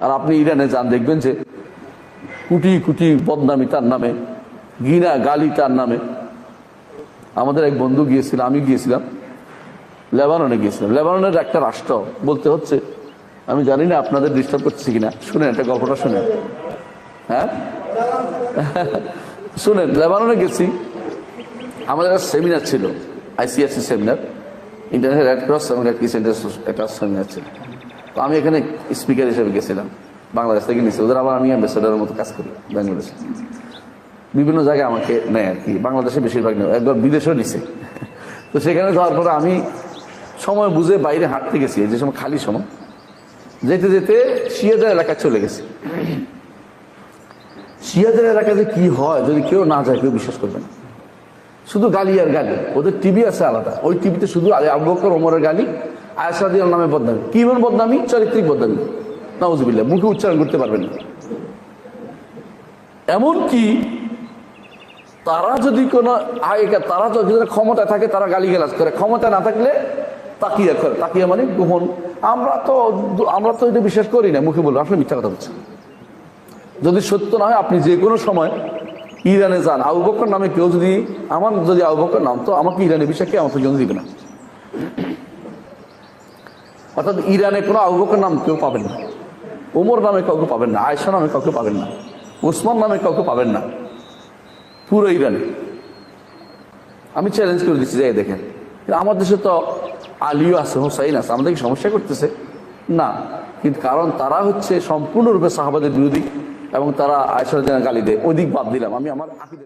আর আপনি ইরানে যান, দেখবেন যে কোটি কোটি বদনামি তার নামে, ঘৃণা গালি তার নামে। আমাদের এক বন্ধু গিয়েছিল, আমি গিয়েছিলাম, লেবাননে গিয়েছিলাম। লেবাননের একটা রাষ্ট্র বলতে হচ্ছে, আমি জানি না আপনাদের ডিস্টার্ব করছি কিনা, শুনেন একটা গল্পটা শুনেন। হ্যাঁ শুনেন, লেবাননে গেছি, আমাদের একটা সেমিনার ছিল, ICRC seminar, international red cross এবং রেড ক্রিসেন্টের একটা সেমিনার ছিল। তো আমি এখানে স্পিকার হিসেবে গেছিলাম, বাংলাদেশ থেকে নিয়েছি, ওদের আবার আমি অ্যাম্বাসেডারের মতো কাজ করি বাংলাদেশে। বিভিন্ন জায়গায় আমাকে নেয় আর কি, বাংলাদেশে বেশিরভাগ নেয়, একবার বিদেশেও নিছে। তো সেখানে যাওয়ার পরে আমি সময় বুঝে বাইরে হাঁটতে গেছি, যে সময় খালি সময়, যেতে যেতে শিয়াদের এলাকায় চলে গেছি। শিয়াদের এলাকায় যে কি হয় যদি কেউ না যায়, কেউ বিশ্বাস করবে না। শুধু গালি আর গালি, ওদের টিভি আছে আলাদা, ওই টিভিতে শুধু আবু বকর ওমরের গালি, আয়েশা রাদিয়াল্লাহু আনহার নামে বদনামি। কি এমন বদনামি? চারিত্রিক বদনামি, নাউজুবিল্লাহ, মুখে উচ্চারণ করতে পারবেন না। এমন কি তারা যদি কোনো তারা তো ক্ষমতায় থাকে তারা গালিগালাজ করে, ক্ষমতা না থাকলে তাকিয়া করে। তাকিয়া মানে গোপন। আমরা তো এটা বিশ্বাস করি না, মুখে বলবো আসলে মিথ্যা কথা বলছে। যদি সত্য না হয়, আপনি যে কোনো সময় ইরানে যান, আবু বকর নামে কেউ যদি, আমার যদি আবু বকর নাম, তো আমাকে ইরানে বিষয় কে আমার পর্যন্ত দিবে না। অর্থাৎ ইরানে কোনো আবু বকর নাম কেউ পাবেন না, ওমর নামে কাউকে পাবেন না, আয়েশা নামে কাউকে পাবেন না, ওসমান নামে কাউকে পাবেন না পুরো ইরানে। আমি চ্যালেঞ্জ করে দিচ্ছি, যাই দেখেন। আমার দেশে তো আলীও আছে, হোসাইন আছে, আমাদেরকে সমস্যা করতেছে না, কিন্তু কারণ তারা হচ্ছে সম্পূর্ণরূপে সাহাবাদের বিরোধী এবং তারা আয়েশা রাদিয়াল্লাহু আনহা গালি দেয়। ওই দিক বাদ দিলাম, আমি আমার আকীদা